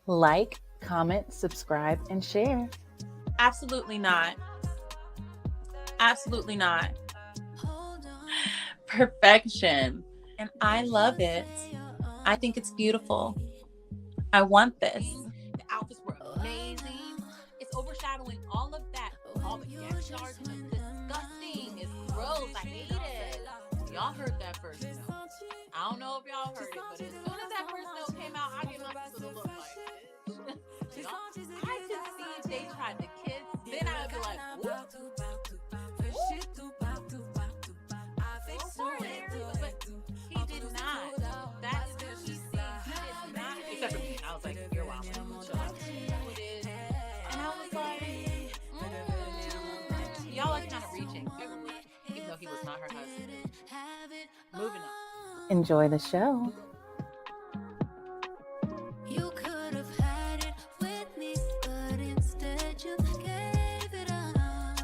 Like, comment, subscribe, and share. Absolutely not. Absolutely not. Perfection. And I love it. I think it's beautiful. I want this. The outfits were amazing. It's overshadowing all of that. All the guest stars is disgusting. It's gross. I hate it. Y'all heard that first note. I don't know if y'all heard it, but as soon as that first note came out, I gave my sister a look like this. I could see if they tried to kiss, then I would be like, whoop. But he did not. That is what he said. He did not. Except for me. I was like, you're wild. And I was like, y'all are kind of reaching, even though he was not her husband. Moving on. Enjoy the show. You could have had it with me, but instead you gave it up.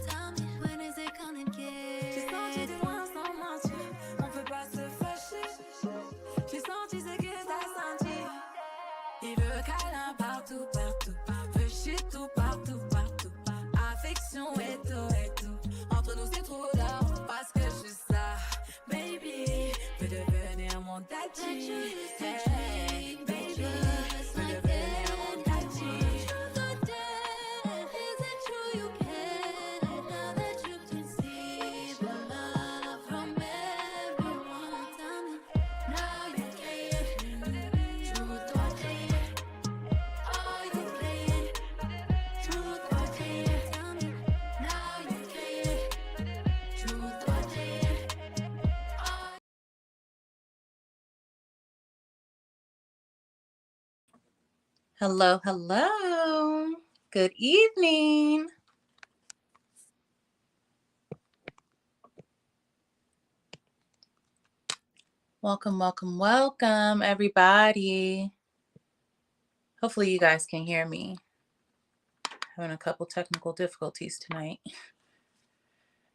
Tell me, when is it gonna get? J'ai senti de loin sans mentir, on peut pas se fâcher. J'ai senti ce que t'as senti. Il veut câlin partout, partout. Veut shit tout partout, partout. Affection et tout. Entre nous c'est trop d'or, parce que je suis ça. Baby, peut devenir mon daddy. Hey, baby, peut devenir mon daddy. Is it true you care? Now that you can see the love from everyone. Tell me, now you care. Truth or dare? Are you playing? Truth or dare? Tell me, now you care. Truth or dare? Hello, hello. Good evening. Welcome, welcome, welcome, everybody. Hopefully you guys can hear me. Having a couple technical difficulties tonight.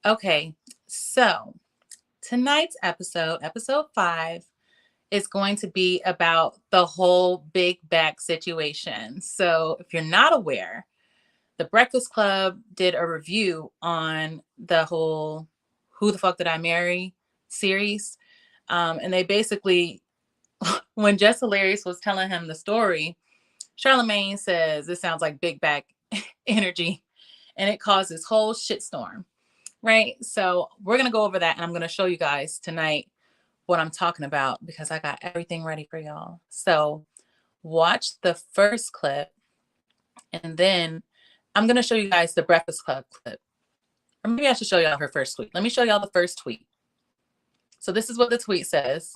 Okay, so tonight's episode 5, is going to be about the whole big back situation. So if you're not aware, the Breakfast Club did a review on the whole Who the Fuck Did I Marry series. And they basically, when Jess Hilarious was telling him the story, Charlemagne says it sounds like big back energy, and it caused this whole shitstorm, right? So we're going to go over that, and I'm going to show you guys tonight what I'm talking about, because I got everything ready for y'all. So watch the first clip, and then I'm going to show you guys the Breakfast Club clip. Or maybe I should show y'all her first tweet. Let me show y'all the first tweet. So this is what the tweet says.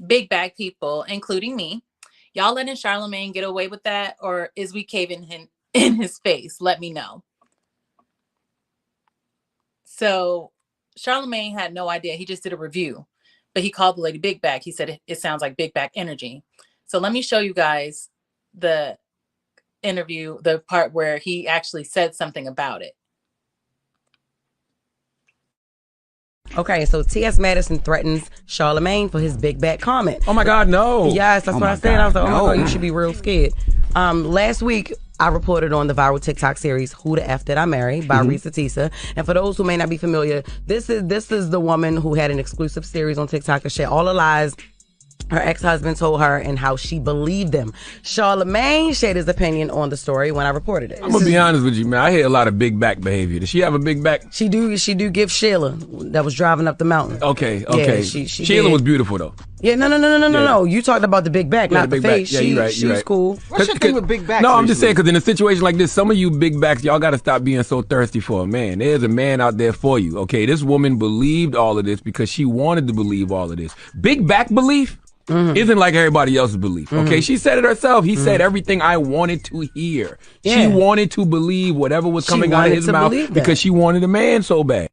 Big bag people, including me, y'all letting Charlemagne get away with that, or is we caving him in his face? Let me know. So Charlemagne had no idea. He just did a review, but he called the lady big back. He said it sounds like big back energy. So let me show you guys the interview, the part where he actually said something about it. Okay, so T.S. Madison threatens Charlemagne for his big back comment. Oh my God, no. Yes, that's Oh what my I said. I was like, oh God, my God, no. you should be real scared. Last week, I reported on the viral TikTok series Who the F Did I Marry by Risa Tisa. And for those who may not be familiar, this is the woman who had an exclusive series on TikTok to share all the lies her ex-husband told her and how she believed them. Charlemagne shared his opinion on the story when I reported it. I'm gonna be honest with you, man. I hear a lot of big back behavior. Does she have a big back? She do give Sheila that was driving up the mountain. Okay. Yeah, she Sheila did. was beautiful though. Yeah, no. You talked about the big back, not the big back. face. Yeah, you're right, She's right. cool. What's your thing with big backs? No, I'm just saying, recently? because in a situation like this, some of you big backs, y'all got to stop being so thirsty for a man. There's a man out there for you. Okay, this woman believed all of this because she wanted to believe all of this. Big back belief isn't like everybody else's belief. Okay, she said it herself. He said everything I wanted to hear. Yeah. She wanted to believe whatever was She coming out of wanted his to mouth believe that. because she wanted a man so bad.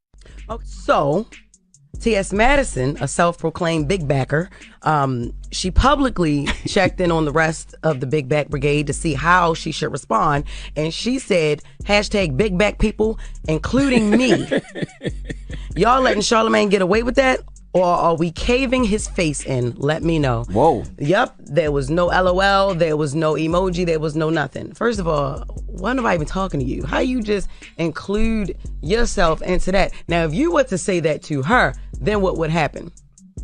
Okay, so T.S. Madison, a self-proclaimed big backer, she publicly checked in on the rest of the Big Back Brigade to see how she should respond. And she said, hashtag big back people, including me. Y'all letting Charlemagne get away with that? Or are we caving his face in? Let me know. Whoa. Yep, there was no LOL, there was no emoji, there was no nothing. First of all, why am I even talking to you? How you just include yourself into that? Now, if you were to say that to her, then what would happen?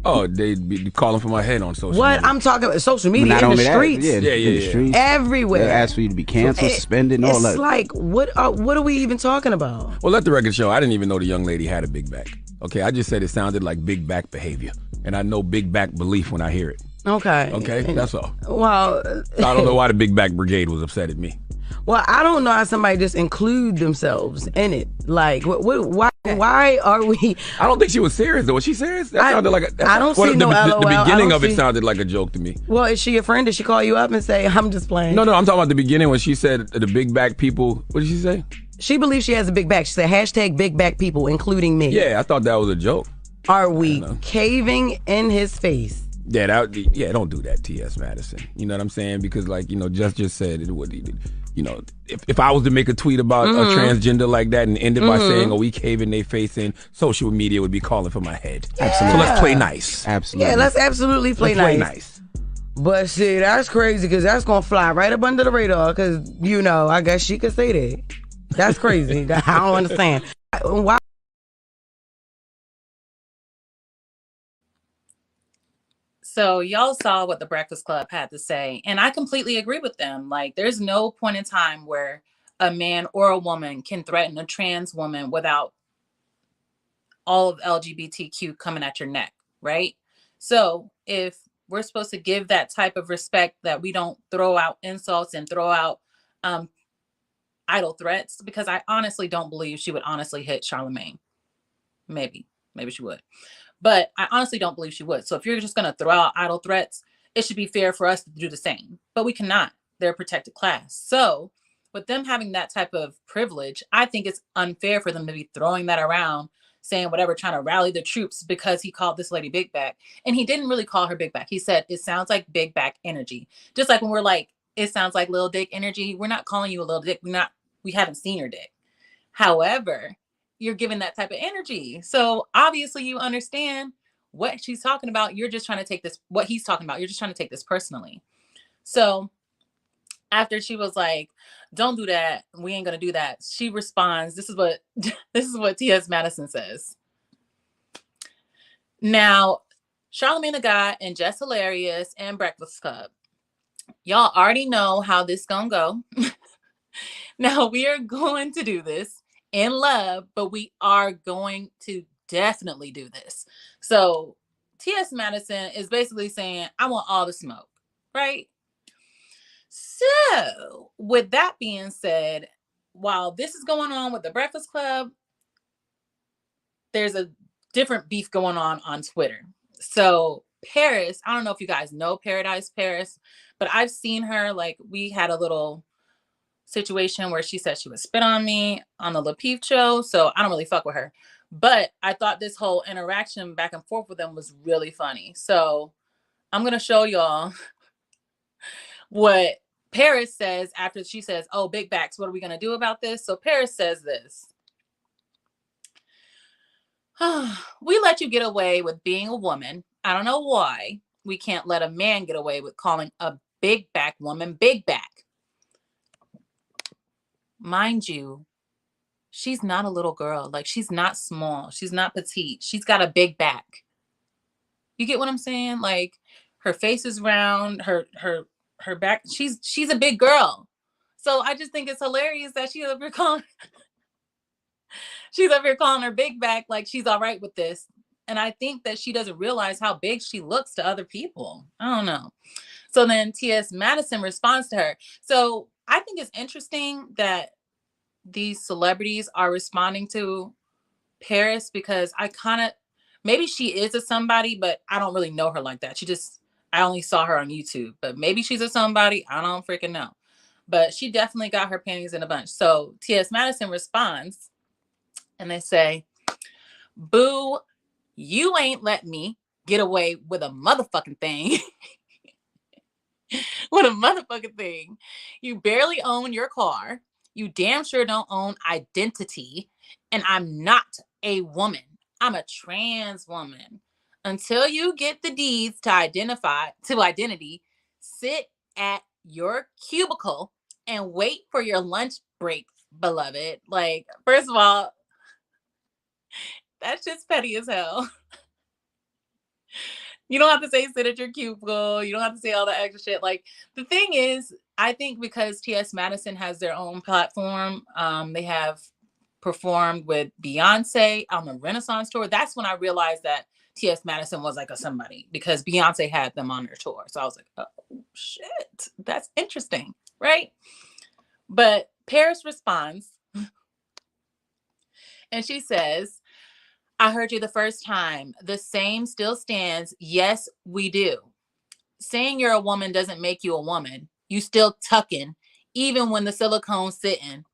Oh, they'd be calling for my head on social What? media. I'm talking about social media Not in the only that, streets. in the streets. Everywhere. They ask for you to be canceled, suspended, and all It's that. like, what are we even talking about? Well, let the record show, I didn't even know the young lady had a big back. Okay, I just said it sounded like big back behavior. And I know big back belief when I hear it. Okay. Okay, that's all. Well, So I don't know why the Big Back Brigade was upset at me. Well, I don't know how somebody just include themselves in it. Like, why are we? I don't think she was serious, though. Was she serious? That sounded like I don't see no LOL. The beginning of it see, sounded like a joke to me. Well, is she a friend? Did she call you up and say, I'm just playing? No, I'm talking about the beginning when she said the big back people. What did she say? She believes she has a big back. She said, hashtag big back people, including me. Yeah, I thought that was a joke. Are we caving in his face? Yeah, don't do that, T.S. Madison. You know what I'm saying? Because, like, just said it would. If I was to make a tweet about a transgender like that and end it by saying, "Oh, we caving their face in," social media would be calling for my head. Absolutely. So let's play nice. Absolutely. Yeah, let's absolutely play nice. But see, that's crazy because that's gonna fly right up under the radar. Because I guess she could say that. That's crazy. I don't understand why. So y'all saw what the Breakfast Club had to say, and I completely agree with them. Like, there's no point in time where a man or a woman can threaten a trans woman without all of LGBTQ coming at your neck, right? So if we're supposed to give that type of respect, that we don't throw out insults and throw out idle threats, because I honestly don't believe she would honestly hit Charlemagne. Maybe she would. But I honestly don't believe she would. So if you're just going to throw out idle threats, it should be fair for us to do the same. But we cannot. They're a protected class. So with them having that type of privilege, I think it's unfair for them to be throwing that around, saying whatever, trying to rally the troops because he called this lady big back. And he didn't really call her big back. He said, it sounds like big back energy. Just like when we're like, it sounds like little dick energy. We're not calling you a little dick. We haven't seen your dick. However, you're giving that type of energy. So obviously you understand what she's talking about. You're just trying to take this, what he's talking about. You're just trying to take this personally. So after she was like, don't do that, we ain't going to do that, she responds, this is what T.S. Madison says. Now, Charlemagne the God and Just Hilarious and Breakfast Club, y'all already know how this gonna go. Now we are going to do this in love, but we are going to definitely do this. So T.S. Madison is basically saying, I want all the smoke, right? So with that being said, while this is going on with the Breakfast Club, there's a different beef going on Twitter. So Paris, I don't know if you guys know Paradise Paris, but I've seen her, like, we had a little situation where she said she would spit on me on the LaPeef show. So I don't really fuck with her. But I thought this whole interaction back and forth with them was really funny. So I'm going to show y'all what Paris says after she says, oh, big backs, what are we going to do about this? So Paris says this. We let you get away with being a woman. I don't know why we can't let a man get away with calling a big back woman big back. Mind you, she's not a little girl. Like, she's not small. She's not petite. She's got a big back. You get what I'm saying? Like, her face is round, her back. She's a big girl. So I just think it's hilarious that she's up here calling her big back, like she's all right with this. And I think that she doesn't realize how big she looks to other people. I don't know. So then T.S. Madison responds to her. So I think it's interesting that these celebrities are responding to Paris, because maybe she is a somebody, but I don't really know her like that. I only saw her on YouTube, but maybe she's a somebody. I don't freaking know. But she definitely got her panties in a bunch. So T.S. Madison responds and they say, boo, You ain't let me get away with a motherfucking thing. With a motherfucking thing. You barely own your car. You damn sure don't own identity. And I'm not a woman. I'm a trans woman. Until you get the deeds to identity, sit at your cubicle and wait for your lunch break, beloved. Like, first of all, that's just petty as hell. You don't have to say sit at your cubicle. You don't have to say all that extra shit. Like, the thing is, I think because T.S. Madison has their own platform, they have performed with Beyonce on the Renaissance tour. That's when I realized that T.S. Madison was like a somebody, because Beyonce had them on their tour. So I was like, oh, shit, that's interesting, right? But Paris responds, and she says, I heard you the first time. The same still stands. Yes, we do. Saying you're a woman doesn't make you a woman. You still tucking, even when the silicone's sitting.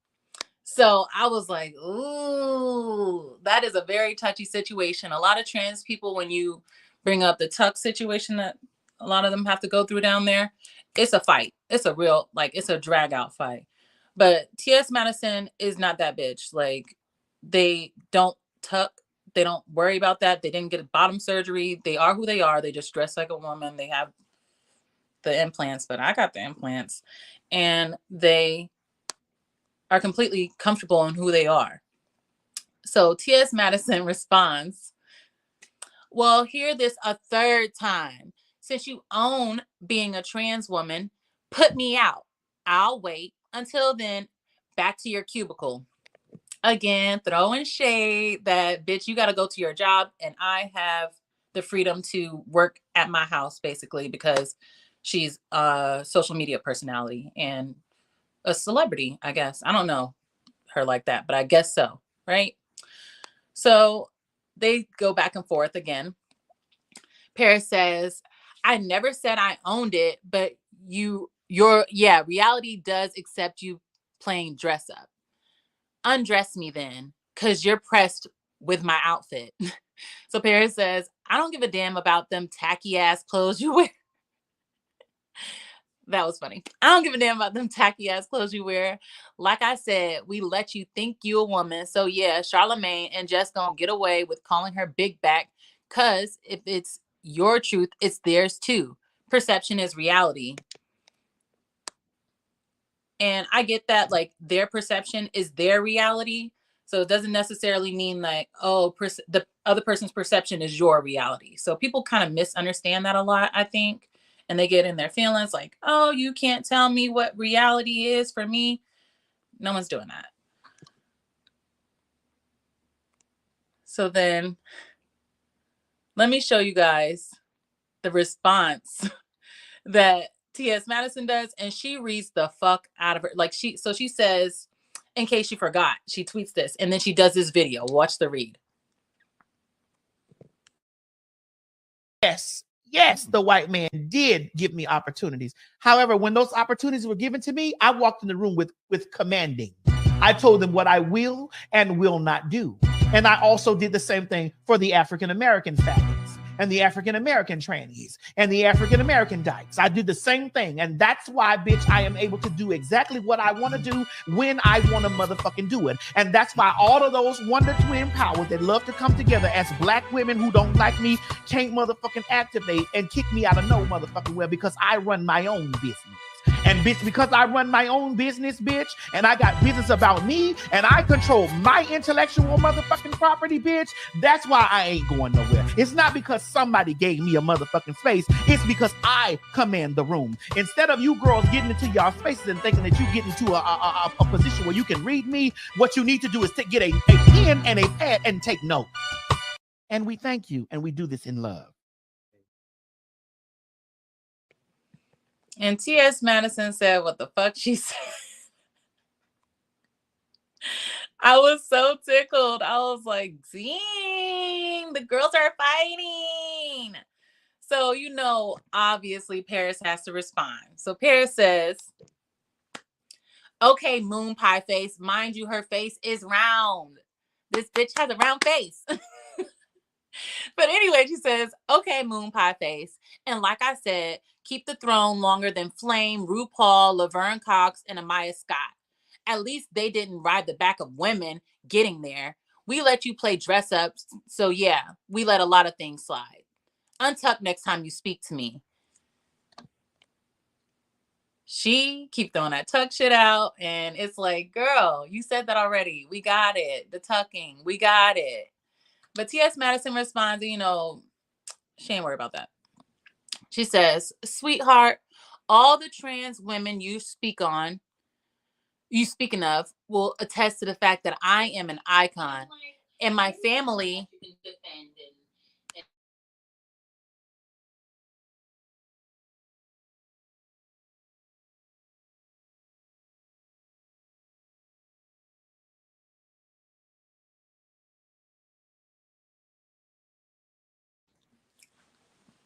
So I was like, ooh, that is a very touchy situation. A lot of trans people, when you bring up the tuck situation that a lot of them have to go through down there, it's a fight. It's a real, like, it's a drag out fight. But T.S. Madison is not that bitch. Like, they don't tuck. They don't worry about that. They didn't get bottom surgery. They are who they are. They just dress like a woman. They have the implants, but I got the implants. And they are completely comfortable in who they are. So T.S. Madison responds, well, hear this a third time. Since you own being a trans woman, put me out. I'll wait. Until then, back to your cubicle. Again, throwing shade that, bitch, you got to go to your job, and I have the freedom to work at my house, basically, because she's a social media personality and a celebrity, I guess. I don't know her like that, but I guess so, right? So they go back and forth again. Paris says, I never said I owned it, but reality does accept you playing dress up. Undress me then, because you're pressed with my outfit. So Paris says, I don't give a damn about them tacky ass clothes you wear. That was funny. I don't give a damn about them tacky ass clothes you wear. Like I said, we let you think you a woman. So yeah, Charlemagne and Jess gonna get away with calling her big back, because if it's your truth, it's theirs too. Perception is reality. And I get that, like, their perception is their reality. So it doesn't necessarily mean like, oh, the other person's perception is your reality. So people kind of misunderstand that a lot, I think. And they get in their feelings like, oh, you can't tell me what reality is for me. No one's doing that. So then let me show you guys the response that T.S. Madison does, and she reads the fuck out of her. Like, she says, in case you forgot, she tweets this, and then she does this video. Watch the read. Yes, the white man did give me opportunities. However, when those opportunities were given to me, I walked in the room with commanding. I told them what I will and will not do. And I also did the same thing for the African-American faggots and the African-American trannies and the African-American dykes. I did the same thing. And that's why, bitch, I am able to do exactly what I want to do when I want to motherfucking do it. And that's why all of those Wonder Twin powers that love to come together as black women who don't like me can't motherfucking activate and kick me out of no motherfucking well, because I run my own business. And bitch, because I run my own business, bitch, and I got business about me, and I control my intellectual motherfucking property, bitch, that's why I ain't going nowhere. It's not because somebody gave me a motherfucking space. It's because I command the room. Instead of you girls getting into y'all spaces and thinking that you get into a position where you can read me, what you need to do is to get a pen and a pad and take notes. And we thank you, and we do this in love. And T.S. Madison said what the fuck she said. I was so tickled. I was like, dang, the girls are fighting. So, you know, obviously Paris has to respond. So Paris says, okay, moon pie face. Mind you, her face is round. This bitch has a round face. But anyway, she says, okay, moon pie face. And like I said, keep the throne longer than Flame, RuPaul, Laverne Cox, and Amaya Scott. At least they didn't ride the back of women getting there. We let you play dress up. So yeah, we let a lot of things slide. Untuck next time you speak to me. She keep throwing that tuck shit out. And it's like, girl, you said that already. We got it. The tucking. We got it. But T.S. Madison responds, she ain't worried about that. She says, sweetheart, all the trans women you speaking of will attest to the fact that I am an icon. And my family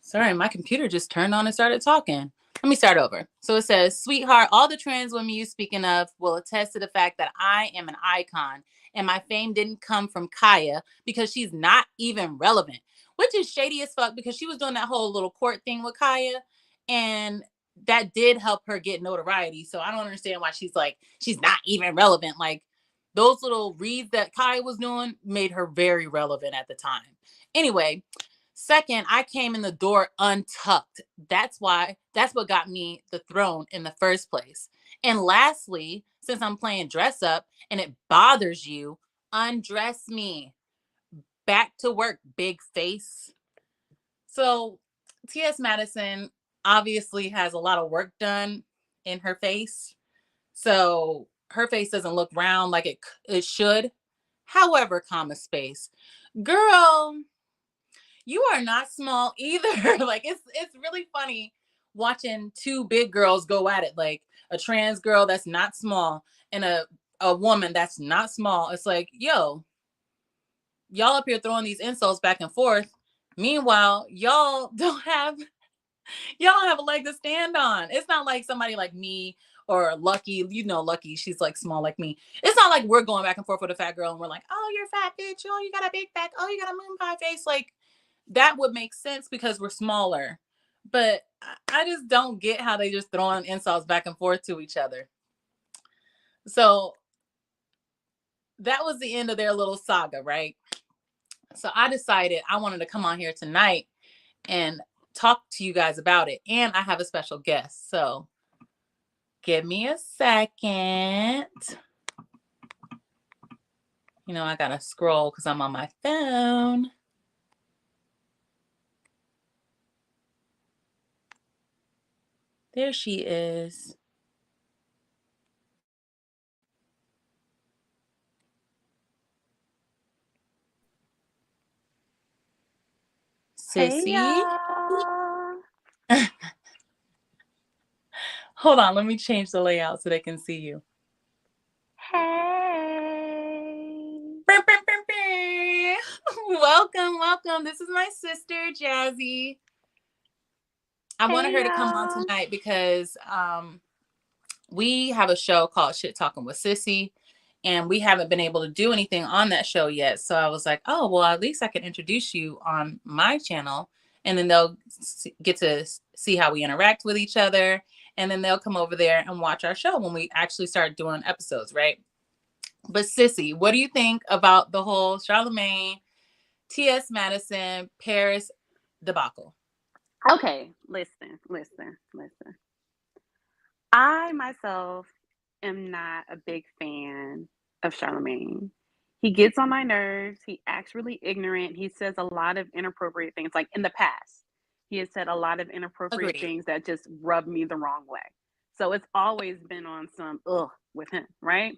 Sorry, my computer just turned on and started talking. Let me start over. So it says, sweetheart, all the trans women you speaking of will attest to the fact that I am an icon. And my fame didn't come from Kaya because she's not even relevant, which is shady as fuck because she was doing that whole little court thing with Kaya. And that did help her get notoriety. So I don't understand why she's like, she's not even relevant. Like those little reads that Kaya was doing made her very relevant at the time. Anyway, second, I came in the door untucked. That's what got me the throne in the first place. And lastly, since I'm playing dress up and it bothers you, undress me. Back to work, big face. So T.S. Madison obviously has a lot of work done in her face. So her face doesn't look round like it should. However, comma space. Girl, you are not small either. Like it's really funny watching two big girls go at it, like a trans girl that's not small and a woman that's not small. It's like, yo, y'all up here throwing these insults back and forth. Meanwhile, y'all don't have a leg to stand on. It's not like somebody like me or Lucky, Lucky, she's like small like me. It's not like we're going back and forth with a fat girl and we're like, oh, you're fat, bitch. Oh, you got a big back. Oh, you got a moon pie face. Like, that would make sense because we're smaller. But I just don't get how they just throwing insults back and forth to each other. So that was the end of their little saga, right? So I decided I wanted to come on here tonight and talk to you guys about it. And I have a special guest. So give me a second. I got to scroll because I'm on my phone. There she is. Sissy. Hey, Hold on, let me change the layout so they can see you. hey. Welcome. This is my sister, Jazzy. I wanted her to come on tonight because we have a show called Shit Talking with Sissy, and we haven't been able to do anything on that show yet. So I was like, oh, well, at least I can introduce you on my channel, and then they'll get to see how we interact with each other, and then they'll come over there and watch our show when we actually start doing episodes, right? But Sissy, what do you think about the whole Charlemagne, T.S. Madison, Paris debacle? Okay, listen. I myself am not a big fan of Charlemagne. He gets on my nerves. He acts really ignorant. He says a lot of inappropriate things. Like in the past, he has said a lot of inappropriate things that just rub me the wrong way. So it's always been on some with him, right?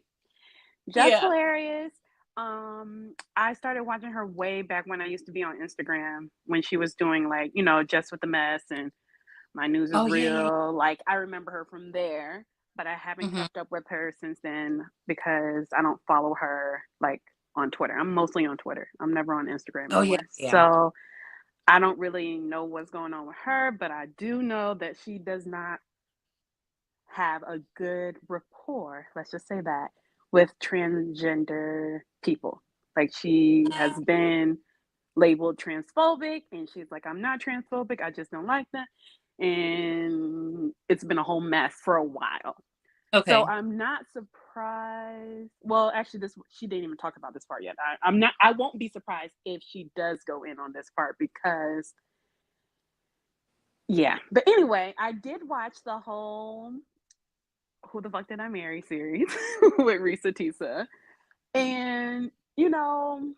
Just hilarious. I started watching her way back when I used to be on Instagram when she was doing like, Just with the Mess and My News is Real. Yeah. Like I remember her from there, but I haven't kept up with her since then because I don't follow her like on Twitter. I'm mostly on Twitter. I'm never on Instagram anymore. Yeah. So I don't really know what's going on with her, but I do know that she does not have a good rapport, let's just say that, with transgender people. Like she has been labeled transphobic, and she's like, I'm not transphobic, I just don't like that. And it's been a whole mess for a while. Okay. So I'm not surprised. Well, actually, she didn't even talk about this part yet. I won't be surprised if she does go in on this part, because yeah. But anyway, I did watch the whole Who the Fuck Did I Marry series with Risa Tisa. And, you know,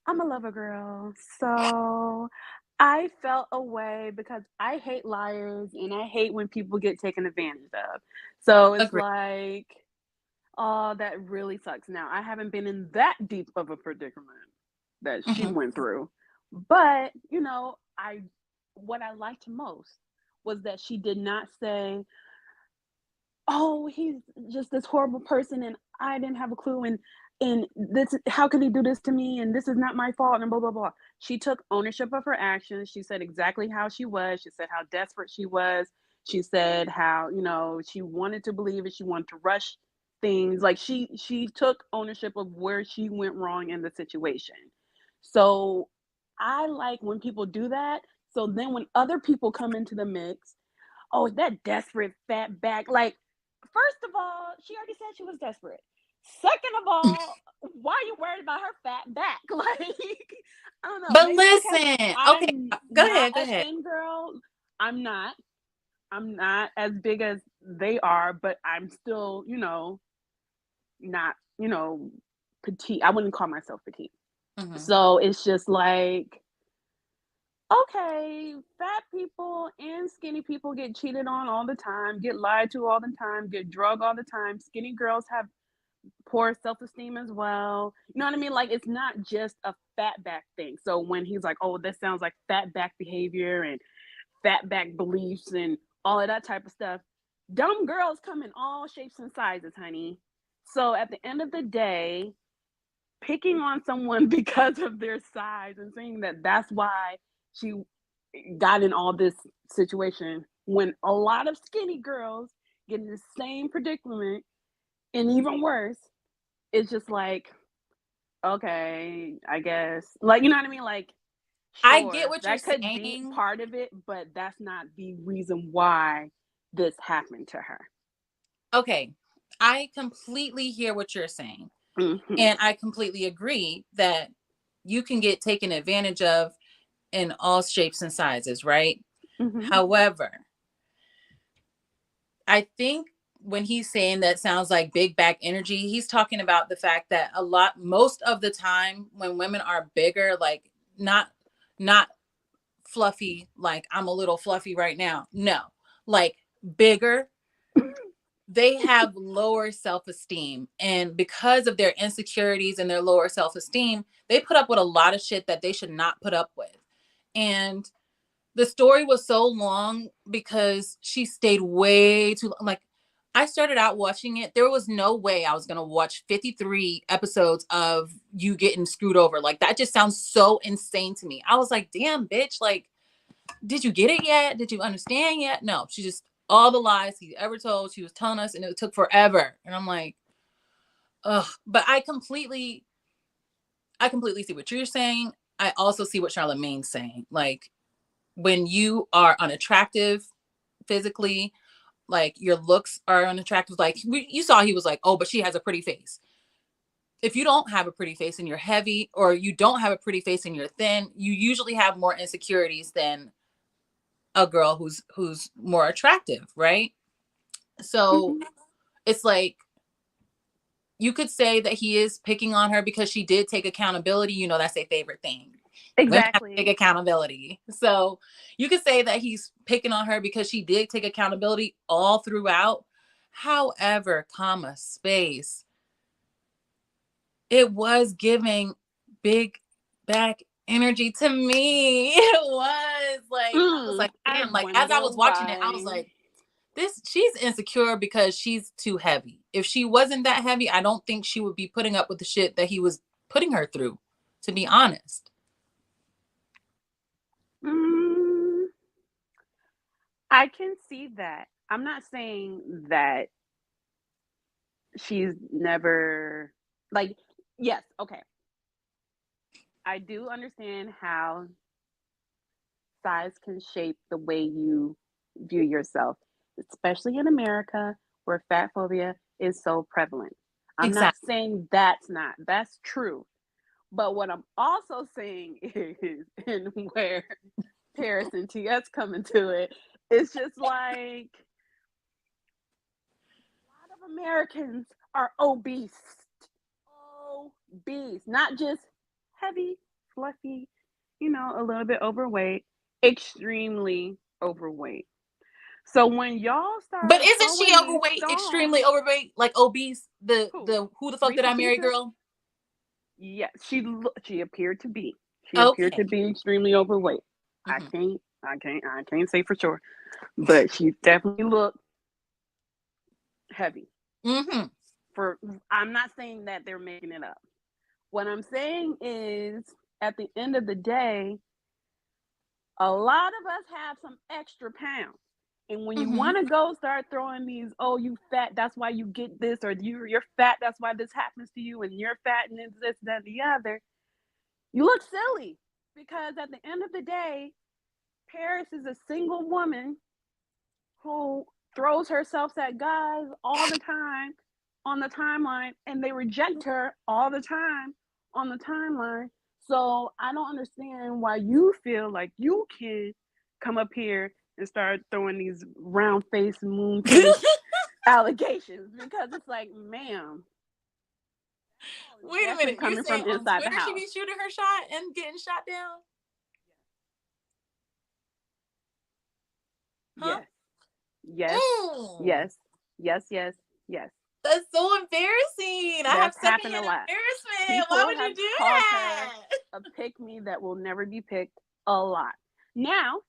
I'm a lover girl. So I felt a way because I hate liars and I hate when people get taken advantage of. So it's Agreed. like, oh, that really sucks. Now, I haven't been in that deep of a predicament that she went through. But, you know, what I liked most was that she did not say, oh, he's just this horrible person and I didn't have a clue, and this, how could he do this to me, and this is not my fault, and blah blah blah. She took ownership of her actions. She said exactly how she was. She said how desperate she was. She said how, you know, she wanted to believe it. She wanted to rush things. Like she took ownership of where she went wrong in the situation. So I like when people do that. So then when other people come into the mix, oh, that desperate fat back. Like, first of all, she already said she was desperate. Second of all, why are you worried about her fat back? Like, I don't know. But Maybe listen, okay, I'm go not ahead. a thin girl. I'm not as big as they are, but I'm still, you know, not, you know, petite. I wouldn't call myself petite. So it's just like, okay, fat people and skinny people get cheated on all the time, get lied to all the time, get drugged all the time. Skinny girls have poor self-esteem as well. You know what I mean? Like, it's not just a fat back thing. So when he's like, oh, this sounds like fat back behavior and fat back beliefs and all of that type of stuff, dumb girls come in all shapes and sizes, honey. So at the end of the day, picking on someone because of their size and saying that that's why she got in all this situation, when a lot of skinny girls get in the same predicament and even worse, it's just like, okay, I guess. Like, you know what I mean? Like, sure, I get what you're that could saying. be part of it, but that's not the reason why this happened to her. Okay, I completely hear what you're saying. And I completely agree that you can get taken advantage of in all shapes and sizes, right? However, I think when he's saying that sounds like big back energy, he's talking about the fact that most of the time when women are bigger, like not fluffy, like I'm a little fluffy right now. No, like bigger, they have lower self-esteem, and because of their insecurities and their lower self-esteem, they put up with a lot of shit that they should not put up with. And the story was so long because she stayed way too long. Like, I started out watching it, there was no way I was going to watch 53 episodes of you getting screwed over. Like, that just sounds so insane to me. I was like, damn, bitch, like, did you get it yet? Did you understand yet? No, she just, all the lies he ever told, she was telling us, and it took forever. And I'm like, ugh. But I completely see what you're saying. I also see what Charlemagne's saying. Like, when you are unattractive physically, like your looks are unattractive, like you saw, he was like, oh, but she has a pretty face. If you don't have a pretty face and you're heavy, or you don't have a pretty face and you're thin, you usually have more insecurities than a girl who's more attractive, right? So it's like, you could say that he is picking on her because she did take accountability. You know, that's their favorite thing. Women have to take accountability. So you could say that he's picking on her because she did take accountability all throughout. However, it was giving big back energy to me. It was like, I was like, damn, like as I was watching it, I was like, she's insecure because she's too heavy. If she wasn't that heavy, I don't think she would be putting up with the shit that he was putting her through, to be honest. I can see that. I'm not saying that she's never, like, yes, okay. I do understand how size can shape the way you view yourself, especially in America where fat phobia is so prevalent. I'm not Exactly. saying that's true. But what I'm also saying is, and where Paris and TS come into it, it's just like a lot of Americans are obese. Obese, not just heavy, fluffy, a little bit overweight, extremely overweight. So when y'all But started isn't she throwing these overweight, stones, extremely overweight, like obese? The who the fuck did I Risa marry Tisa? girl? Yes, she appeared to be. She appeared to Okay. be extremely overweight. Mm-hmm. I can't say for sure, but she definitely looked heavy. Mm-hmm. I'm not saying that they're making it up. What I'm saying is, at the end of the day, a lot of us have some extra pounds. And when you Mm-hmm. want to go start throwing these, oh, you fat, that's why you get this, or you're fat, that's why this happens to you, and you're fat, and this, that, and the other, you look silly. Because at the end of the day, Paris is a single woman who throws herself at guys all the time on the timeline, and they reject her all the time on the timeline. So I don't understand why you feel like you can come up here and start throwing these round face, moon face allegations, because it's like, ma'am, Wait a definitely minute. You're coming saying from on inside the Twitter she house. be shooting her shot and getting shot down? Huh? Yes. Yes. Yes. Yes. Yes. That's so embarrassing. I have That's happened a secondhand lot. embarrassment. Why People would have you do called her that? a pick me that will never be picked a lot. Now,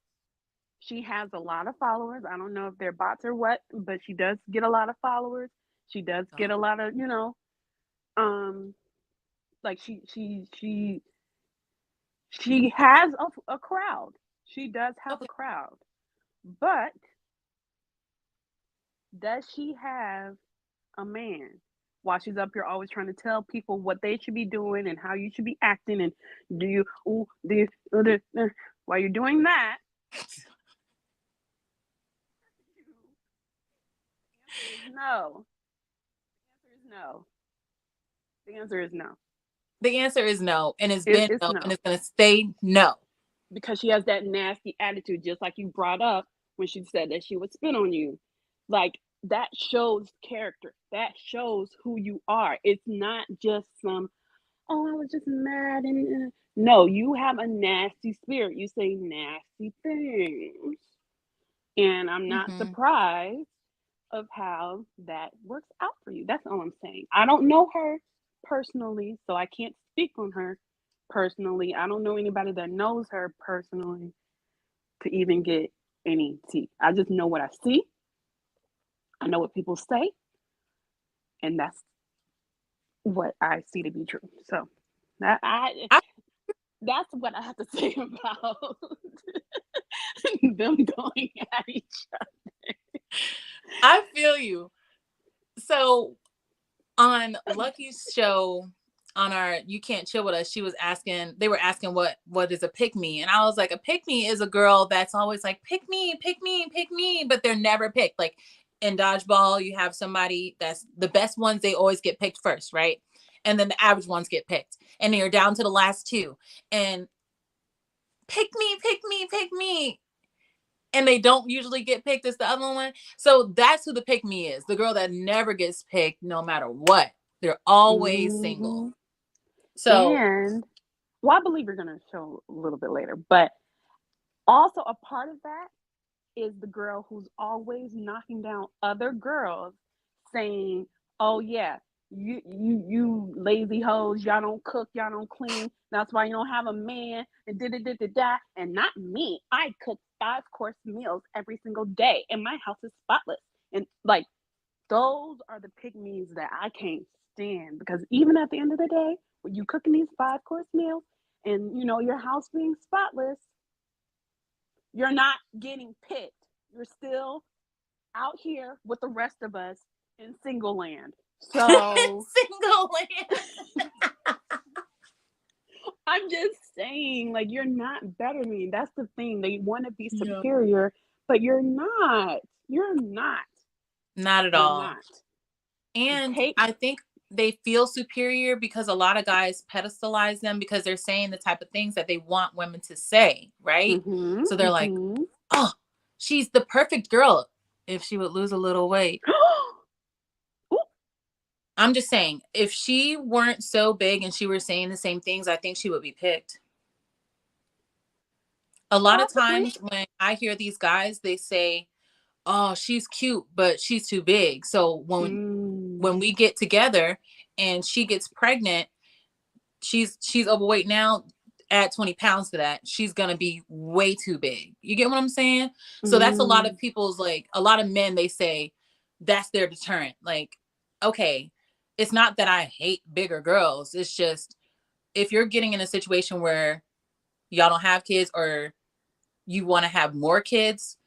she has a lot of followers. I don't know if they're bots or what, but she does get a lot of followers. She does get a lot of, like she has a crowd. She does have a crowd. But does she have a man while she's up here always trying to tell people what they should be doing and how you should be acting, and while you're doing that, no. The answer is no. The answer is no, and it's been It's no, no. and it's gonna stay no. Because she has that nasty attitude, just like you brought up when she said that she would spit on you. Like, that shows character. That shows who you are. It's not just some, oh, I was just mad. And no, you have a nasty spirit. You say nasty things. And I'm not surprised of how that works out for you. That's all I'm saying. I don't know her personally, so I can't speak on her personally. I don't know anybody that knows her personally to even get any tea. I just know what I see. I know what people say, and that's what I see to be true. So that's what I have to say about them going at each other. I feel you. So on Lucky's show, on our You Can't Chill With Us, they were asking what is a pick me, and I was like, a pick me is a girl that's always like, pick me, pick me, pick me, but they're never picked. Like in dodgeball, you have somebody that's the best ones, they always get picked first, right? And then the average ones get picked, and then you're down to the last two, and pick me, pick me, pick me, and they don't usually get picked as the other one. So that's who the pick me is, the girl that never gets picked no matter what. They're always single. So, and I believe you're going to show a little bit later, but also a part of that is the girl who's always knocking down other girls, saying, oh yeah, you lazy hoes, y'all don't cook, y'all don't clean, that's why you don't have a man, and da. And not me. I cook 5-course meals every single day, and my house is spotless. And like, those are the pick-me's that I can't stand, because even at the end of the day, when you cooking these 5-course meals and your house being spotless, you're not getting picked. You're still out here with the rest of us in single land. So single land. I'm just saying, like, you're not better than me. That's the thing. They want to be superior, but you're not. You're not. Not at You're all. not. And I think they feel superior because a lot of guys pedestalize them because they're saying the type of things that they want women to say, right? So they're like, oh, she's the perfect girl if she would lose a little weight. I'm just saying, if she weren't so big and she were saying the same things, I think she would be picked. A lot of times when I hear these guys, they say, oh, she's cute, but she's too big. So when we get together and she gets pregnant, she's overweight now, add 20 pounds to that. She's going to be way too big. You get what I'm saying? So that's a lot of people's, like, a lot of men, they say that's their deterrent. Like, okay, it's not that I hate bigger girls. It's just, if you're getting in a situation where y'all don't have kids or you want to have more kids,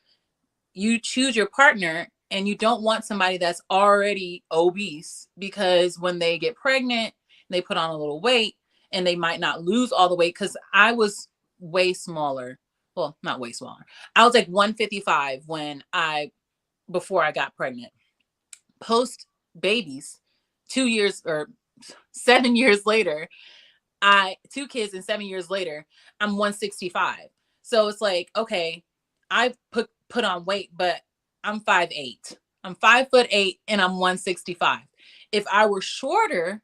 you choose your partner and you don't want somebody that's already obese, because when they get pregnant, they put on a little weight and they might not lose all the weight. Because I was way smaller. Well, not way smaller. I was like 155 before I got pregnant. Post babies, 2 years or 7 years later, 2 kids and 7 years later, I'm 165. So it's like, okay, I put on weight, but I'm 5'8". I'm 5'8" and I'm 165. If I were shorter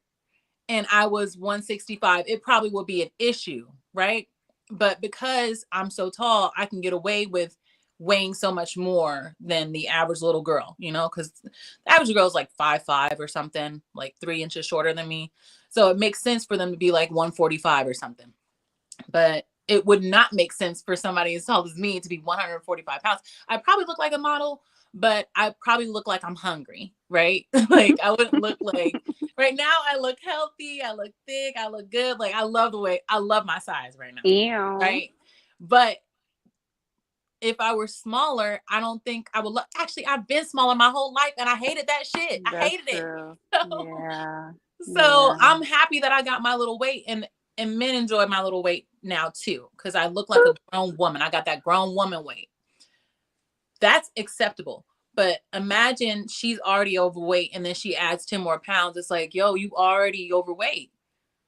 and I was 165, it probably would be an issue, right? But because I'm so tall, I can get away with weighing so much more than the average little girl, because the average girl is like 5'5" or something, like 3 inches shorter than me. So it makes sense for them to be like 145 or something. But it would not make sense for somebody as tall as me to be 145 pounds. I probably look like a model, but I probably look like I'm hungry, right? Like, I wouldn't look like, right now I look healthy, I look thick, I look good. Like, I love my size right now. Ew. Right? But if I were smaller, I don't think I would look. Actually, I've been smaller my whole life and I hated that shit. I hated it. So I'm happy that I got my little weight, and men enjoy my little weight now too, because I look like a grown woman. I got that grown woman weight. That's acceptable. But imagine she's already overweight and then she adds 10 more pounds. It's like, yo, you already overweight.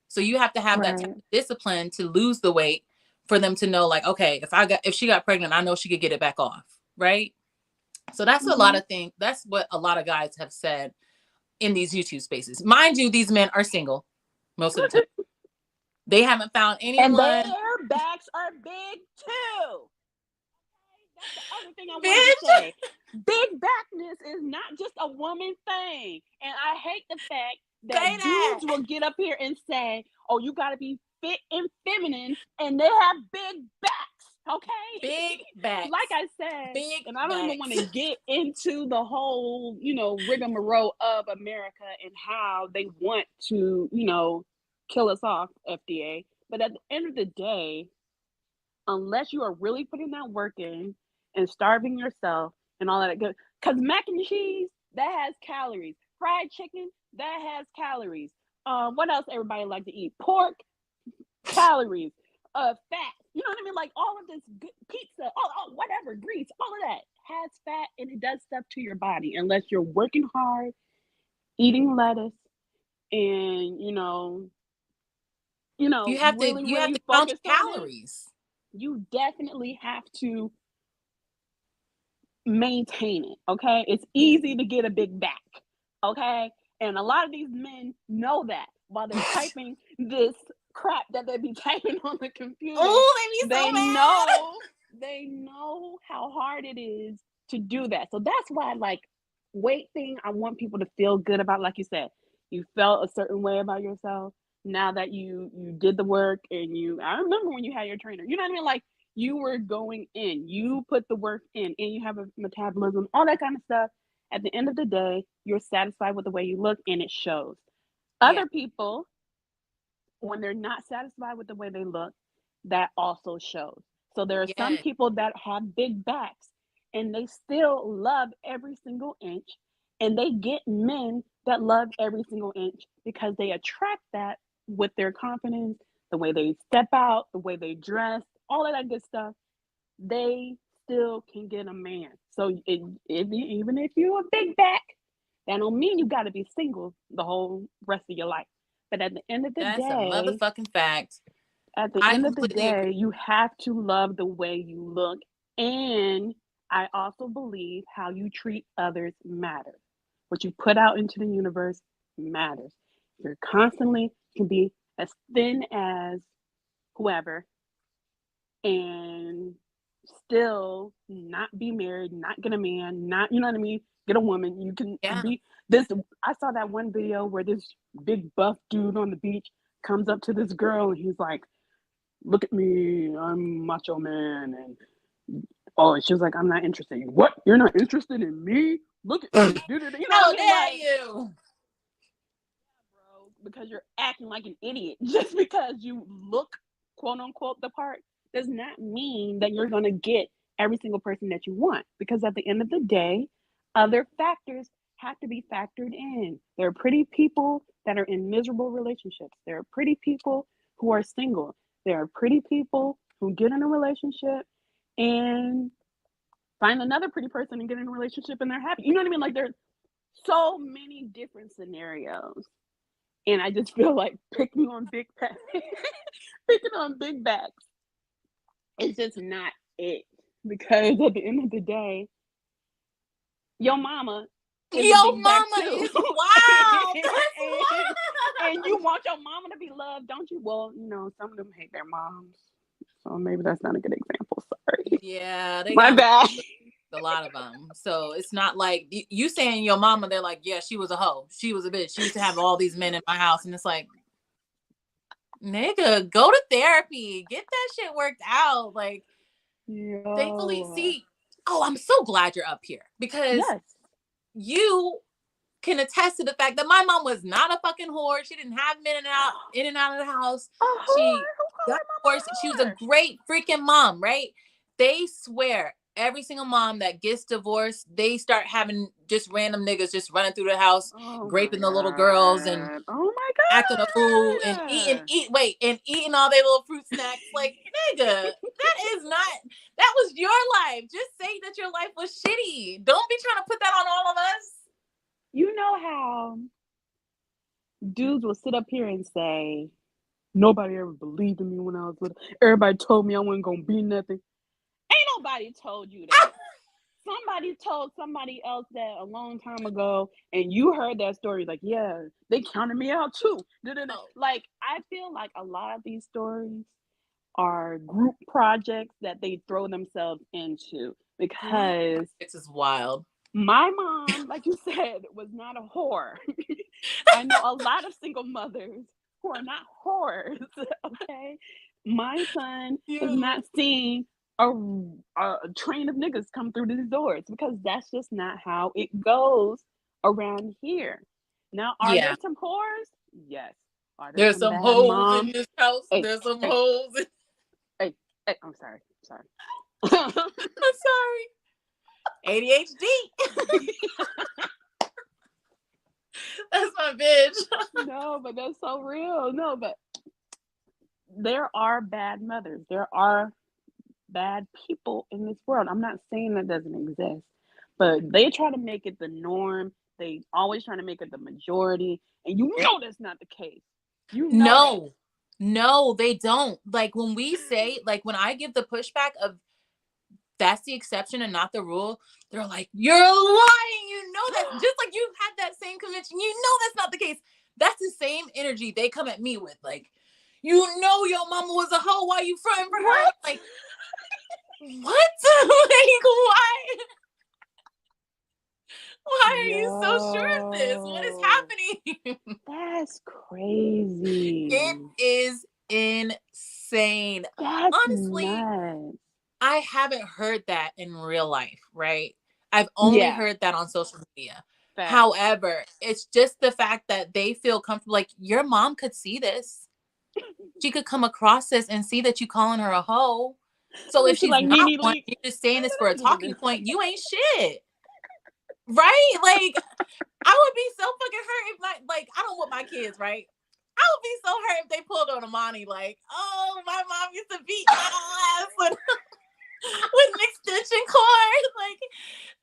So you have to have that type of discipline to lose the weight for them to know, like, okay, if she got pregnant, I know she could get it back off. Right. So that's a lot of things. That's what a lot of guys have said in these YouTube spaces. Mind you, these men are single most of the time. They haven't found anyone. And their backs are big too. That's the other thing I wanted to say. Big backness is not just a woman thing. And I hate the fact that dudes will get up here and say, oh, you got to be fit and feminine, and they have big backs, okay? Big backs. Like I said, and I don't even want to get into the whole, rigmarole of America and how they want to, kill us off, FDA. But at the end of the day, unless you are really putting that work in and starving yourself and all that good, because mac and cheese, that has calories. Fried chicken, that has calories. What else everybody like to eat? Pork, calories. Fat. You know what I mean? Like, all of this good pizza, whatever, grease, all of that has fat, and it does stuff to your body unless you're working hard, eating lettuce, and you have really, to count your calories. You definitely have to maintain it. Okay, it's easy to get a big back. Okay, and a lot of these men know that while they're typing this crap that they be typing on the computer. They know how hard it is to do that. So that's why, like, weight thing, I want people to feel good about. Like you said, you felt a certain way about yourself. Now that you did the work, and I remember when you had your trainer, you know what I mean? Like, you were going in, you put the work in, and you have a metabolism, all that kind of stuff. At the end of the day, you're satisfied with the way you look, and it shows. Other people, when they're not satisfied with the way they look, that also shows. So there are some people that have big backs and they still love every single inch, and they get men that love every single inch because they attract that with their confidence, the way they step out, the way they dress, all of that good stuff, they still can get a man. So even if you're a big back, that don't mean you got to be single the whole rest of your life. But at the end of the That's a day, motherfucking fact. at the I end of the completely agree. day, you have to love the way you look. And I also believe how you treat others matters. What you put out into the universe matters. You're constantly can be as thin as whoever and still not be married, not get a man, not, you know what I mean, get a woman. You can be this. I saw that one video where this big buff dude on the beach comes up to this girl and he's like, look at me, I'm macho man. And oh, she was like, I'm not interested. What? You're not interested in me? Look at me. You know How what I mean? dare Like, you? bro, because you're acting like an idiot. Just because you look, quote unquote, the part does not mean that you're going to get every single person that you want. Because at the end of the day, other factors have to be factored in. There are pretty people that are in miserable relationships. There are pretty people who are single. There are pretty people who get in a relationship and find another pretty person and get in a relationship and they're happy. You know what I mean? Like there's so many different scenarios. And I just feel like picking on big backs is just not it. Because at the end of the day, your mama is Your a big mama back too. is wild. That's wild. And you want your mama to be loved, don't you? Well, you know, some of them hate their moms. So maybe that's not a good example. Sorry. Yeah, they My got bad. a lot of them. So it's not like you saying your mama, they're like, yeah, she was a hoe. She was a bitch. She used to have all these men in my house. And it's like, nigga, go to therapy. Get that shit worked out. Like, thankfully, see, I'm so glad you're up here because you can attest to the fact that my mom was not a fucking whore. She didn't have men in and out of the house. She got divorced. She was a great freaking mom, right? They swear every single mom that gets divorced, they start having just random niggas just running through the house, graping the little girls and acting a fool and eating all their little fruit snacks. Like, nigga, that was your life. Just say that your life was shitty. Don't be trying to put that on all of us. You know how dudes will sit up here and say, nobody ever believed in me when I was little. Everybody told me I wasn't going to be nothing. Ain't nobody told you that. Somebody told somebody else that a long time ago, and you heard that story. Like, yeah, they counted me out too. Like, I feel like a lot of these stories are group projects that they throw themselves into because this is wild. My mom, like you said, was not a whore. I know a lot of single mothers who are not whores. Okay, my son has not seen a train of niggas come through these doors because that's just not how it goes around here. Now, are there some whores? Yes. Are there There's some hoes in this house. There's some hoes. Hey, I'm sorry. I'm sorry. ADHD. That's my bitch. No, but that's so real. No, but there are bad mothers. There are bad people in this world. I'm not saying that doesn't exist, but they try to make it the norm. They always try to make it the majority, and you know that's not the case. You know No, they don't. Like when we say, like when I give the pushback of that's the exception and not the rule, they're like, you're lying. You know that. Just like you've had that same conviction. You know that's not the case. That's the same energy they come at me with. Like, you know your mama was a hoe. Why you fronting for her? Like, what? Like, why? Why are you so sure of this? What is happening? That's crazy. It is insane. That's honestly nuts. I haven't heard that in real life, right? I've only heard that on social media. Fact. However, it's just the fact that they feel comfortable. Like, your mom could see this. She could come across this and see that you calling her a hoe. So if she's like, not one, you're just saying this for a talking point, you ain't shit. Right? Like, I would be so fucking hurt if not, like, I don't want my kids, right? I would be so hurt if they pulled on Amani like, oh, my mom used to beat my ass with an extension cord. Like,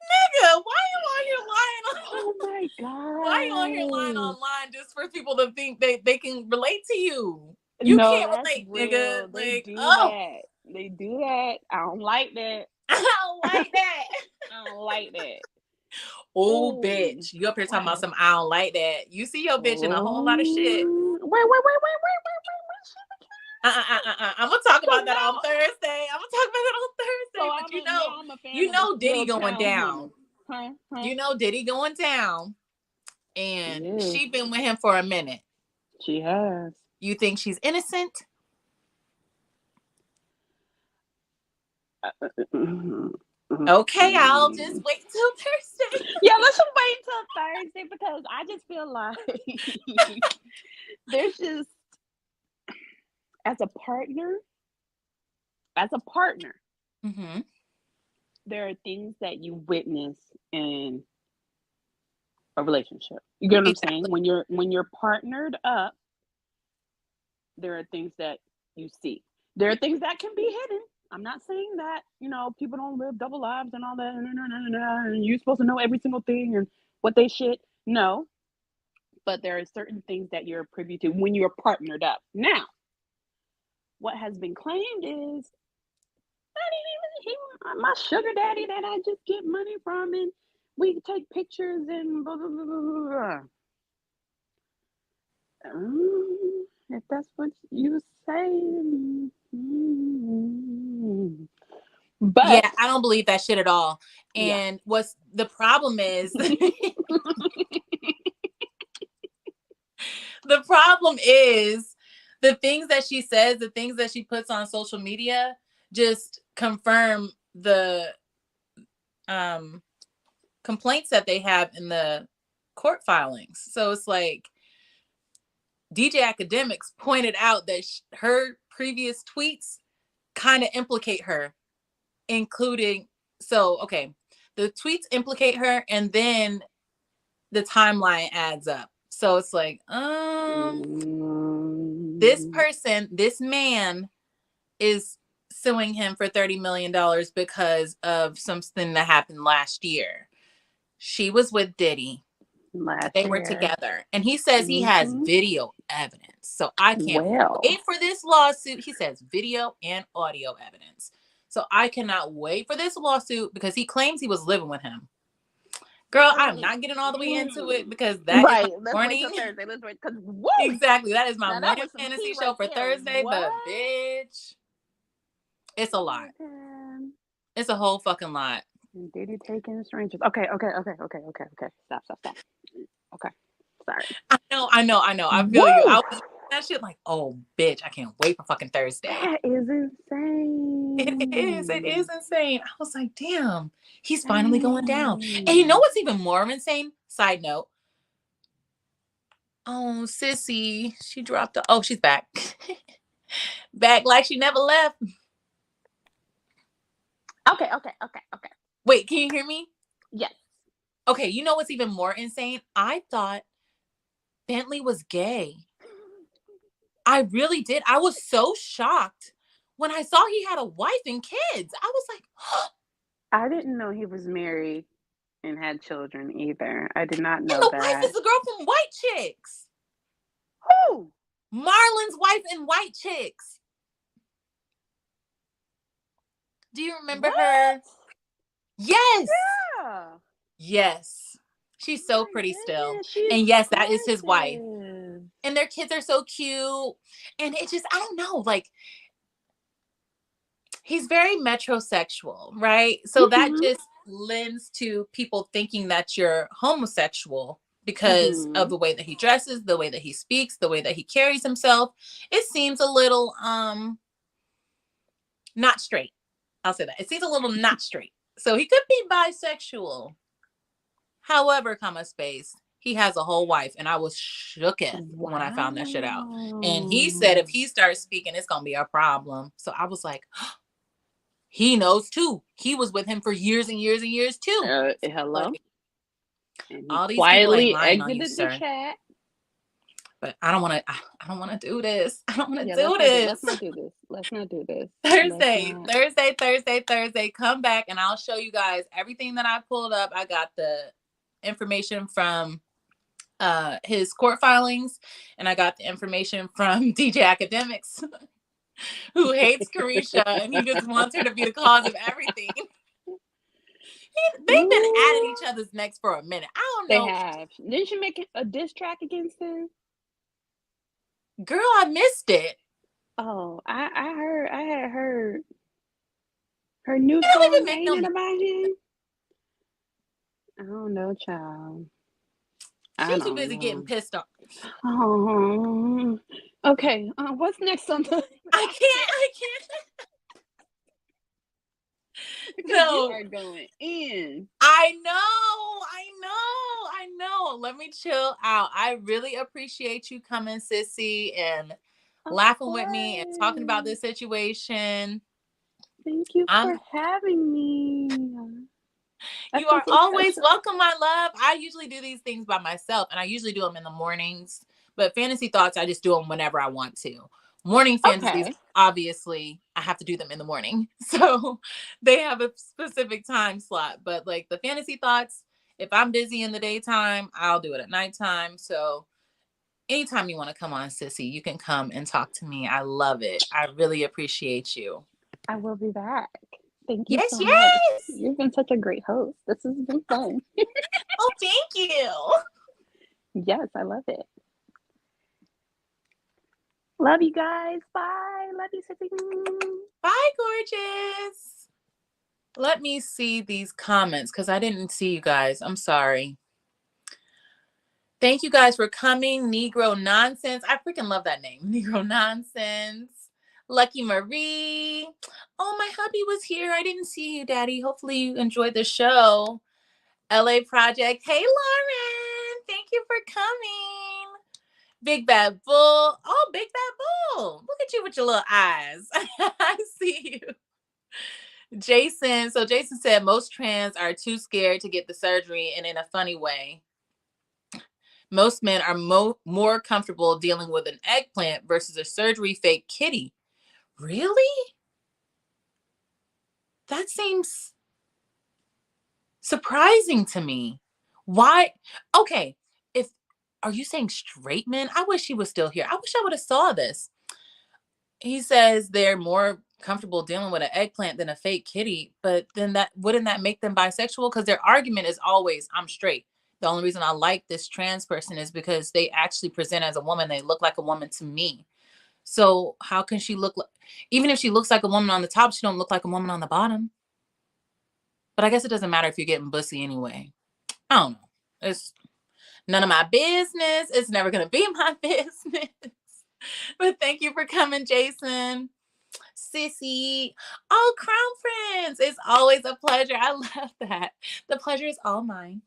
nigga, why are you on here lying? Oh my god! Why are you on here lying online just for people to think they can relate to you? You No, can't that's relate, real. nigga. They Like, do oh, that. They do that. I don't like that. I don't like that. I don't like that. Oh, Ooh, bitch, you up here talking about what? some? I don't like that. You see your bitch in a whole lot of shit. Wait. I'm gonna talk about that on Thursday. So But I'm a fan you of know this Diddy little going down. townswoman. Huh? You know Diddy going down, and Yes. she been with him for a minute. She has. You think she's innocent? Okay, I'll just wait till Thursday. Yeah, let's just wait till Thursday because I just feel like there's just as a partner, Mm-hmm. there are things that you witness in a relationship. You get what I'm saying? When you're partnered up, there are things that you see. There are things that can be hidden. I'm not saying that, people don't live double lives and all that, and you're supposed to know every single thing and what they should. No. But there are certain things that you're privy to when you're partnered up. Now, what has been claimed is my sugar daddy that I just get money from, and we take pictures and blah, blah, blah, blah, blah. If that's what you say. But yeah, I don't believe that shit at all. And what's the problem is the problem is the things that she says, the things that she puts on social media just confirm the complaints that they have in the court filings. So it's like DJ Academics pointed out that her previous tweets kind of implicate her, including, the tweets implicate her and then the timeline adds up. So it's like, this man is suing him for $30 million because of something that happened last year. She was with Diddy. They were together. And he says he has video evidence. So I can't wait for this lawsuit. He says video and audio evidence. So I cannot wait for this lawsuit because he claims he was living with him. Girl, I'm not getting all the way into it because that is my morning. Let's wait. Exactly. That is my morning fantasy show for Thursday. But bitch, it's a lot. It's a whole fucking lot. Diddy taking strangers. Okay. Stop. Okay. Sorry. I know. I feel you. I was that shit like, oh bitch, I can't wait for fucking Thursday. That is insane. It is insane. I was like, damn, he's finally going down. And you know what's even more insane? Side note. Oh, sissy, she dropped she's back. Back like she never left. Okay. Wait, can you hear me? Yes. Okay, you know what's even more insane? I thought Bentley was gay. I really did. I was so shocked when I saw he had a wife and kids. I was like, I didn't know he was married and had children either. I did not know and the that. wife is the girl from White Chicks. Who? Marlon's wife in White Chicks. Do you remember her? Yes. Yeah. Yes. She's so pretty still. And yes, that is his wife. And their kids are so cute. And it just, I don't know, like, he's very metrosexual, right? So that just lends to people thinking that you're homosexual because of the way that he dresses, the way that he speaks, the way that he carries himself. It seems a little not straight. I'll say that. It seems a little not straight. So he could be bisexual. However, he has a whole wife, and I was shooketh when I found that shit out. And he said if he starts speaking, it's gonna be a problem. So I was like, he knows too. He was with him for years and years and years too. Hello. Like, all these quietly people ain't lying on you, exited sir. the chat. But I don't want to. I don't want to do this. I don't want to Yeah, do this. let's not do this. Let's not do this. Thursday. Come back and I'll show you guys everything that I pulled up. I got the information from his court filings, and I got the information from DJ Academics, who hates Carisha and he just wants her to be the cause of everything. They've been at each other's necks for a minute. I don't know. They have. Didn't you make a diss track against him? Girl, I missed it. Oh, I had heard her new They don't song even make ain't no- it about him. I don't know, child. She's too busy getting pissed off. Oh, okay. What's next on the? I can't. No, you are going in. I know. Let me chill out. I really appreciate you coming, sissy, and laughing with me and talking about this situation. Thank you for having me. You are always welcome, my love. I usually do these things by myself, and I usually do them in the mornings. But fantasy thoughts, I just do them whenever I want to. Morning fantasies, obviously, I have to do them in the morning. So they have a specific time slot. But like the fantasy thoughts, if I'm busy in the daytime, I'll do it at nighttime. So anytime you want to come on, sissy, you can come and talk to me. I love it. I really appreciate you. I will be back. Thank you Yes, so yes. much. You've been such a great host. This has been fun. Oh, thank you. Yes, I love it. Love you guys. Bye. Love you, Sissy. Bye, gorgeous. Let me see these comments because I didn't see you guys. I'm sorry. Thank you guys for coming. Negro Nonsense. I freaking love that name. Negro Nonsense. Lucky Marie. Oh, my hubby was here. I didn't see you, Daddy. Hopefully you enjoyed the show. LA Project. Hey, Lauren. Thank you for coming. Big Bad Bull. Oh, Big Bad Bull. Look at you with your little eyes. I see you. Jason. So Jason said most trans are too scared to get the surgery, and in a funny way. Most men are more comfortable dealing with an eggplant versus a surgery fake kitty. Really? That seems surprising to me. Why? Okay. Are you saying straight men? I wish he was still here. I wish I would have saw this. He says they're more comfortable dealing with an eggplant than a fake kitty, but then wouldn't that make them bisexual? Because their argument is always, I'm straight. The only reason I like this trans person is because they actually present as a woman. They look like a woman to me. So how can she look like, even if she looks like a woman on the top, she don't look like a woman on the bottom. But I guess it doesn't matter if you're getting bussy anyway. I don't know. It's none of my business. It's never going to be my business. But thank you for coming, Jason. Sissy. Oh, Crown Friends. It's always a pleasure. I love that. The pleasure is all mine.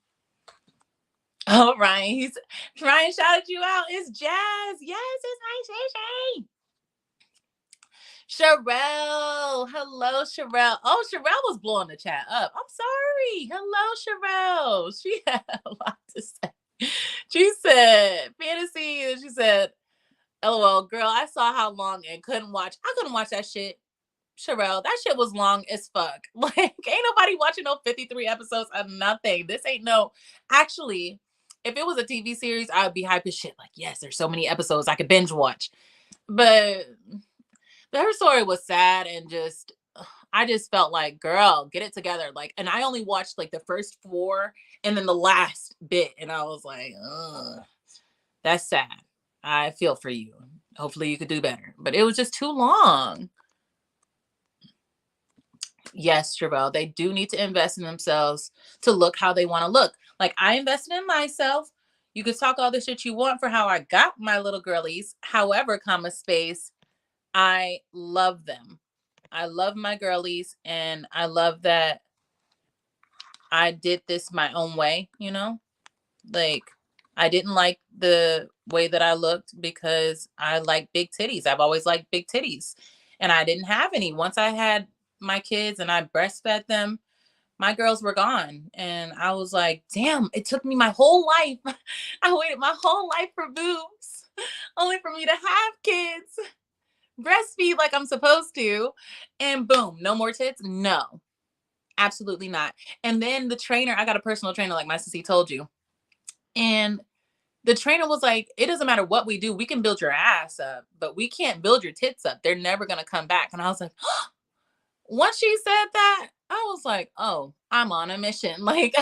Oh, Ryan. Ryan shouted you out. It's Jazz. Yes, it's my Shay. Sherelle. Hello, Sherelle. Oh, Sherelle was blowing the chat up. I'm sorry. Hello, Sherelle. She had a lot to say. She said, fantasy. And she said, LOL, girl, I saw how long and couldn't watch. I couldn't watch that shit. Sherelle, that shit was long as fuck. Like, ain't nobody watching no 53 episodes of nothing. This ain't no. Actually, if it was a TV series, I would be hype as shit. Like, yes, there's so many episodes I could binge watch. But her story was sad and I just felt like, girl, get it together. Like, and I only watched like the first 4 and then the last bit. And I was like, ugh, that's sad. I feel for you. Hopefully you could do better. But it was just too long. Yes, Sherelle, they do need to invest in themselves to look how they want to look. Like, I invested in myself. You could talk all the shit you want for how I got my little girlies. However, space, I love them. I love my girlies, and I love that I did this my own way, you know? Like, I didn't like the way that I looked because I like big titties. I've always liked big titties, and I didn't have any. Once I had my kids and I breastfed them, my girls were gone. And I was like, damn, it took me my whole life. I waited my whole life for boobs. only for me to have kids, breastfeed like I'm supposed to, and boom, no more tits? No, absolutely not. And then the trainer, I got a personal trainer like my sissy told you. And the trainer was like, it doesn't matter what we do. We can build your ass up, but we can't build your tits up. They're never going to come back. And I was like, once she said that, I was like, oh, I'm on a mission. Like,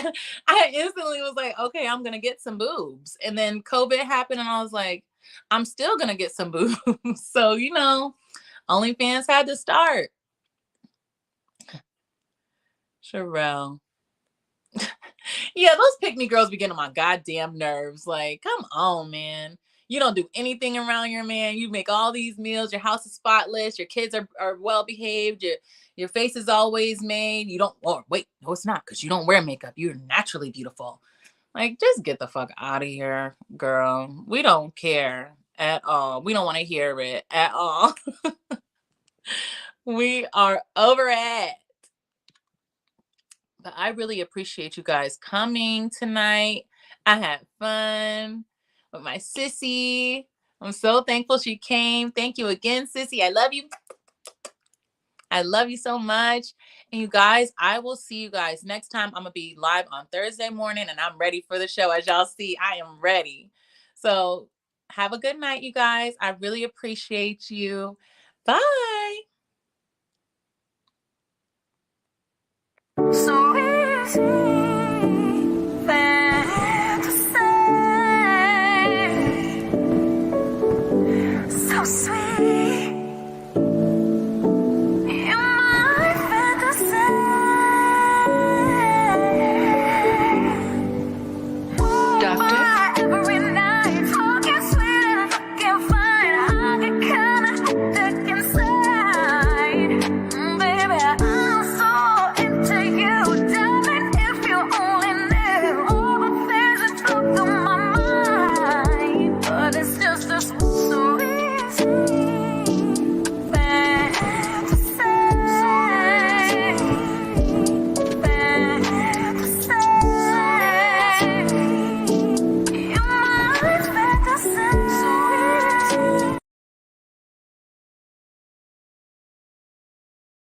I instantly was like, okay, I'm going to get some boobs. And then COVID happened and I was like, I'm still going to get some boobs. So, you know, OnlyFans had to start. Sherelle. Yeah, those pick-me girls be getting on my goddamn nerves. Like, come on, man. You don't do anything around your man. You make all these meals. Your house is spotless. Your kids are well behaved. Your face is always made. You don't, or wait, no, it's not, because you don't wear makeup. You're naturally beautiful. Like, just get the fuck out of here, girl. We don't care at all. We don't want to hear it at all. We are over it. But I really appreciate you guys coming tonight. I had fun with my sissy. I'm so thankful she came. Thank you again, sissy. I love you. I love you so much. And you guys, I will see you guys next time. I'm going to be live on Thursday morning and I'm ready for the show. As y'all see, I am ready. So have a good night, you guys. I really appreciate you. Bye. So easy.